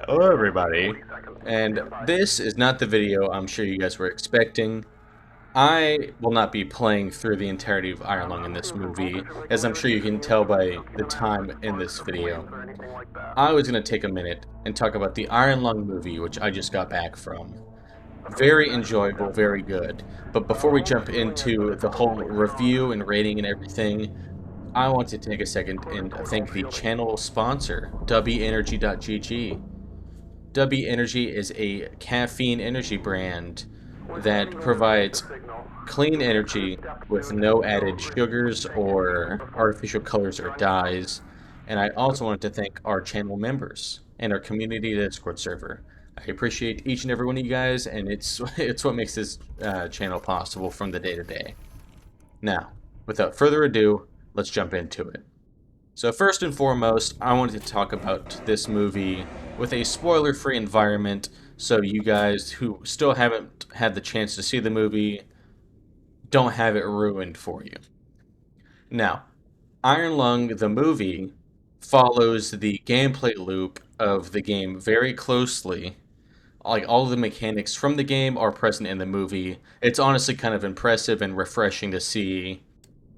Hello, everybody, and this is not the video I'm sure you guys were expecting. I will not be playing through the entirety of Iron Lung in this movie, as I'm sure you can tell by the time in this video. I was going to take a minute and talk about the Iron Lung movie, which I just got back from. Very enjoyable, very good. But before we jump into the whole review and rating and everything, I want to take a second and thank the channel sponsor, WEnergy.gg. W Energy is a caffeine energy brand that provides clean energy with no added sugars or artificial colors or dyes. And I also want to thank our channel members and our community Discord server. I appreciate each and every one of you guys, and it's it's what makes this channel possible from the day to day. Now, without further ado, let's jump into it. So first and foremost, I wanted to talk about this movie with a spoiler-free environment, so you guys who still haven't had the chance to see the movie don't have it ruined for you. Now, Iron Lung, the movie, follows the gameplay loop of the game very closely. Like, all of the mechanics from the game are present in the movie. It's honestly kind of impressive and refreshing to see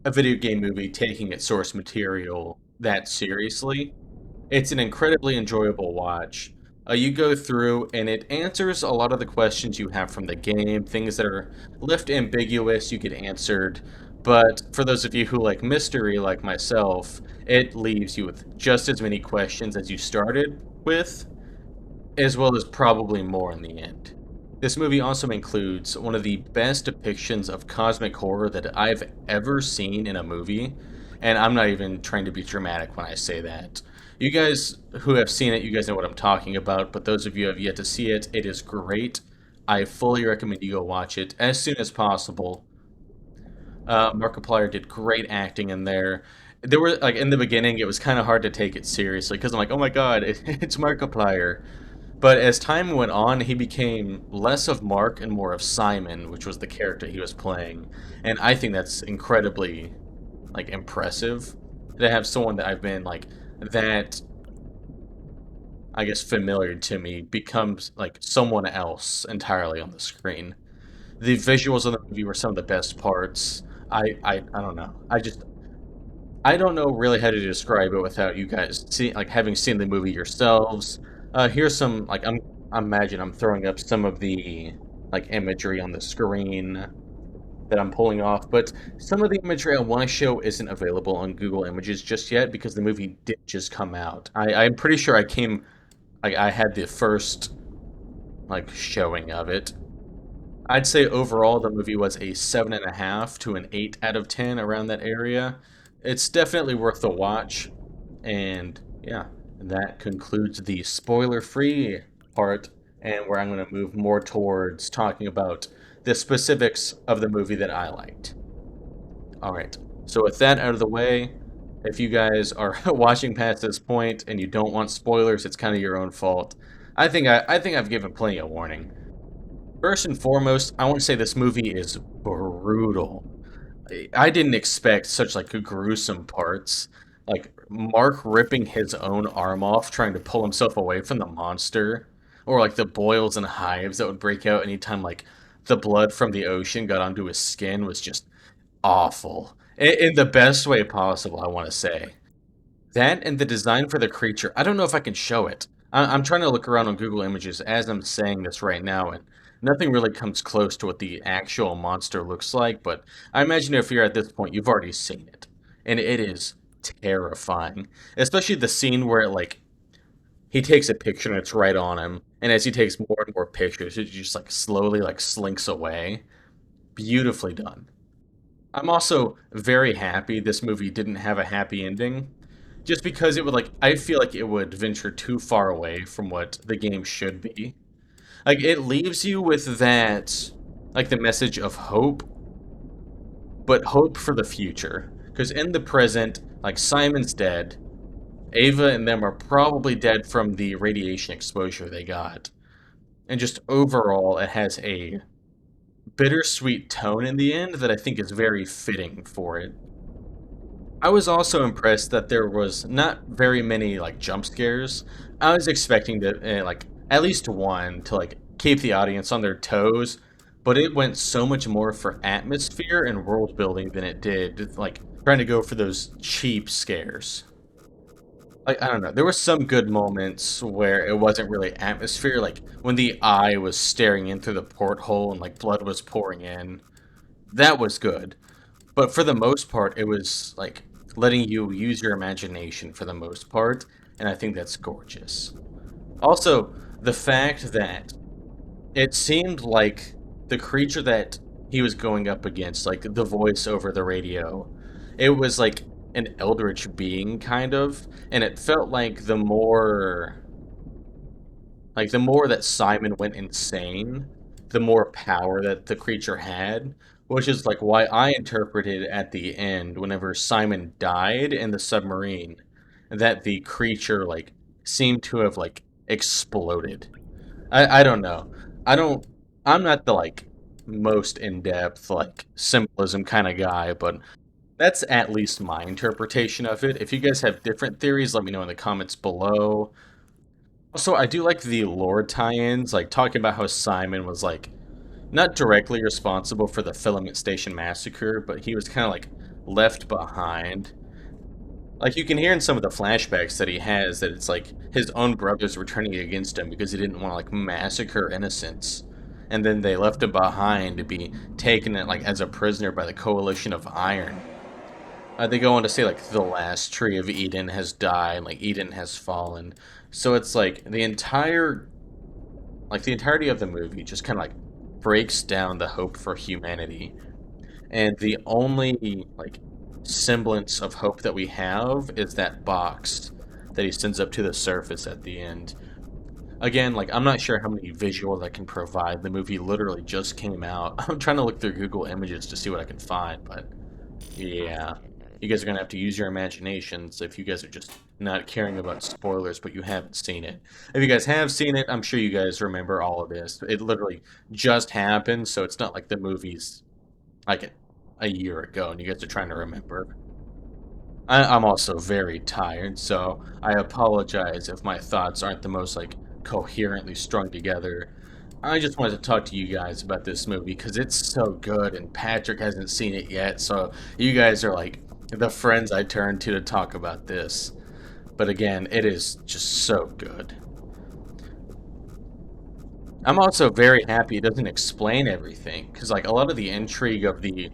a video game movie taking its source material that seriously. It's an incredibly enjoyable watch. You go through and it answers a lot of the questions you have from the game, things that are left ambiguous, you get answered. But for those of you who like mystery, like myself, it leaves you with just as many questions as you started with, as well as probably more in the end. This movie also includes one of the best depictions of cosmic horror that I've ever seen in a movie, and I'm not even trying to be dramatic when I say that. You guys who have seen it, you guys know what I'm talking about, but those of you who have yet to see it, it is great. I fully recommend you go watch it as soon as possible. Markiplier did great acting in there. There were, like, in the beginning, it was kind of hard to take it seriously because I'm like, oh my god, it's Markiplier. But as time went on, he became less of Mark and more of Simon, which was the character he was playing. And I think that's incredibly, like, impressive to have someone that I've been, like, that, I guess, familiar to me becomes, like, someone else entirely on the screen. The visuals of the movie were some of the best parts. I don't know. I don't know really how to describe it without you guys having seen the movie yourselves. Here's some like I imagine I'm throwing up some of the like imagery on the screen that I'm pulling off, but some of the imagery I want to show isn't available on Google Images just yet because the movie did just come out. I'm pretty sure I had the first like showing of it. I'd say overall the movie was a 7.5 to an 8 out of 10 around that area. It's definitely worth the watch, and yeah, that concludes the spoiler-free part, and where I'm going to move more towards talking about the specifics of the movie that I liked. All right, so with that out of the way, if you guys are watching past this point and you don't want spoilers, it's kind of your own fault. I think I've given plenty of warning. First and foremost, I want to say this movie is brutal. I didn't expect such like gruesome parts. Like Mark ripping his own arm off trying to pull himself away from the monster, or like the boils and hives that would break out anytime like the blood from the ocean got onto his skin was just awful. In the best way possible, I want to say. That and the design for the creature. I don't know if I can show it. I'm trying to look around on Google Images as I'm saying this right now, and nothing really comes close to what the actual monster looks like, but I imagine if you're at this point, you've already seen it. And it is terrifying. Especially the scene where, like, he takes a picture and it's right on him, and as he takes more and more pictures, it just, like, slowly, like, slinks away. Beautifully done. I'm also very happy this movie didn't have a happy ending just because it would like I feel like it would venture too far away from what the game should be. Like it leaves you with that like the message of hope, but hope for the future. Because in the present, like Simon's dead, Ava and them are probably dead from the radiation exposure they got. And just overall it has a bittersweet tone in the end that I think is very fitting for it. I was also impressed that there was not very many like jump scares. I was expecting to like at least one to like keep the audience on their toes, but it went so much more for atmosphere and world building than it did like trying to go for those cheap scares. Like I don't know, there were some good moments where it wasn't really atmosphere, like when the eye was staring in through the porthole and like blood was pouring in. That was good. But for the most part, it was like letting you use your imagination for the most part, and I think that's gorgeous. Also, the fact that it seemed like the creature that he was going up against, like the voice over the radio, it was like an eldritch being kind of, and it felt like the more that Simon went insane, the more power that the creature had, which is like why I interpreted at the end whenever Simon died in the submarine that the creature like seemed to have like exploded. I don't know. I don't I'm not the like most in-depth like symbolism kind of guy, but that's at least my interpretation of it. If you guys have different theories, let me know in the comments below. Also, I do like the lore tie-ins, like talking about how Simon was like not directly responsible for the Filament Station massacre, but he was kind of like left behind. Like you can hear in some of the flashbacks that he has that it's like his own brothers were turning against him because he didn't want to like massacre innocents. And then they left him behind to be taken like as a prisoner by the Coalition of Iron. They go on to say like the last tree of Eden has died, like Eden has fallen. So it's like the entirety of the movie just kind of like breaks down the hope for humanity, and the only like semblance of hope that we have is that box that he sends up to the surface at the end. Again, like I'm not sure how many visuals I can provide. The movie literally just came out. I'm trying to look through Google Images to see what I can find, but yeah. You guys are gonna have to use your imaginations if you guys are just not caring about spoilers, but you haven't seen it. If you guys have seen it, I'm sure you guys remember all of this. It literally just happened, so it's not like the movie's like a year ago and you guys are trying to remember. I'm also very tired, so I apologize if my thoughts aren't the most like coherently strung together. I just wanted to talk to you guys about this movie because it's so good and Patrick hasn't seen it yet, so you guys are like the friends I turn to talk about this. But again, it is just so good. I'm also very happy it doesn't explain everything because like a lot of the intrigue of the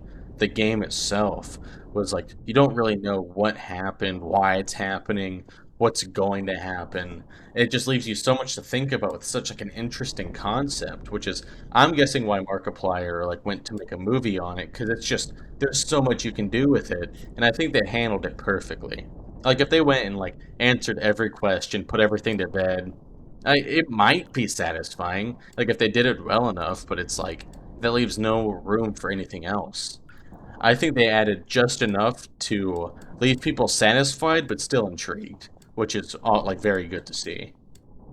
game itself was like you don't really know what happened, why it's happening, what's going to happen. It just leaves you so much to think about with such like an interesting concept, which is I'm guessing why Markiplier like went to make a movie on it because it's just there's so much you can do with it, and I think they handled it perfectly. Like if they went and like answered every question, put everything to bed, it might be satisfying, like if they did it well enough, but it's like that leaves no room for anything else. I think they added just enough to leave people satisfied but still intrigued, which is all, like very good to see.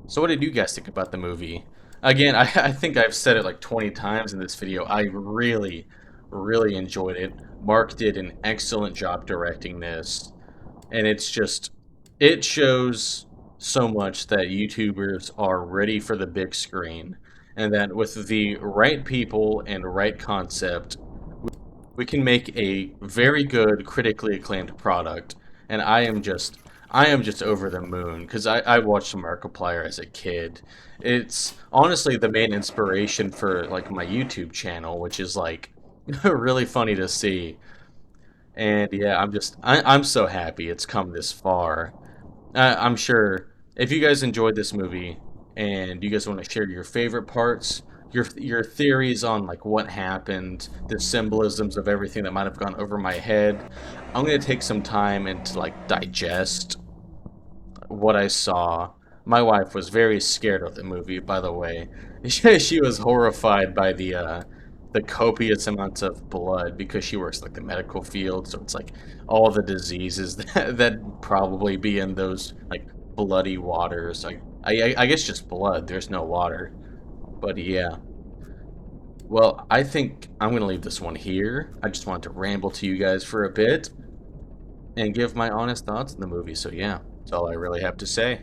So what did you guys think about the movie? Again, I think I've said it like 20 times in this video. I really, really enjoyed it. Mark did an excellent job directing this, and it's just it shows so much that YouTubers are ready for the big screen, and that with the right people and right concept, we can make a very good critically acclaimed product. And I am just over the moon because I watched Markiplier as a kid. It's honestly the main inspiration for like my YouTube channel, which is like really funny to see. And yeah, I'm so happy it's come this far. I'm sure if you guys enjoyed this movie and you guys want to share your favorite parts, your theories on like what happened, the symbolisms of everything that might have gone over my head, I'm gonna take some time and to like digest what I saw. My wife was very scared of the movie, by the way. She was horrified by the copious amounts of blood because she works like the medical field, so it's like all the diseases that probably be in those like bloody waters. I guess just blood. There's no water, but yeah. Well, I think I'm gonna leave this one here. I just wanted to ramble to you guys for a bit, and give my honest thoughts on the movie. So yeah, that's all I really have to say.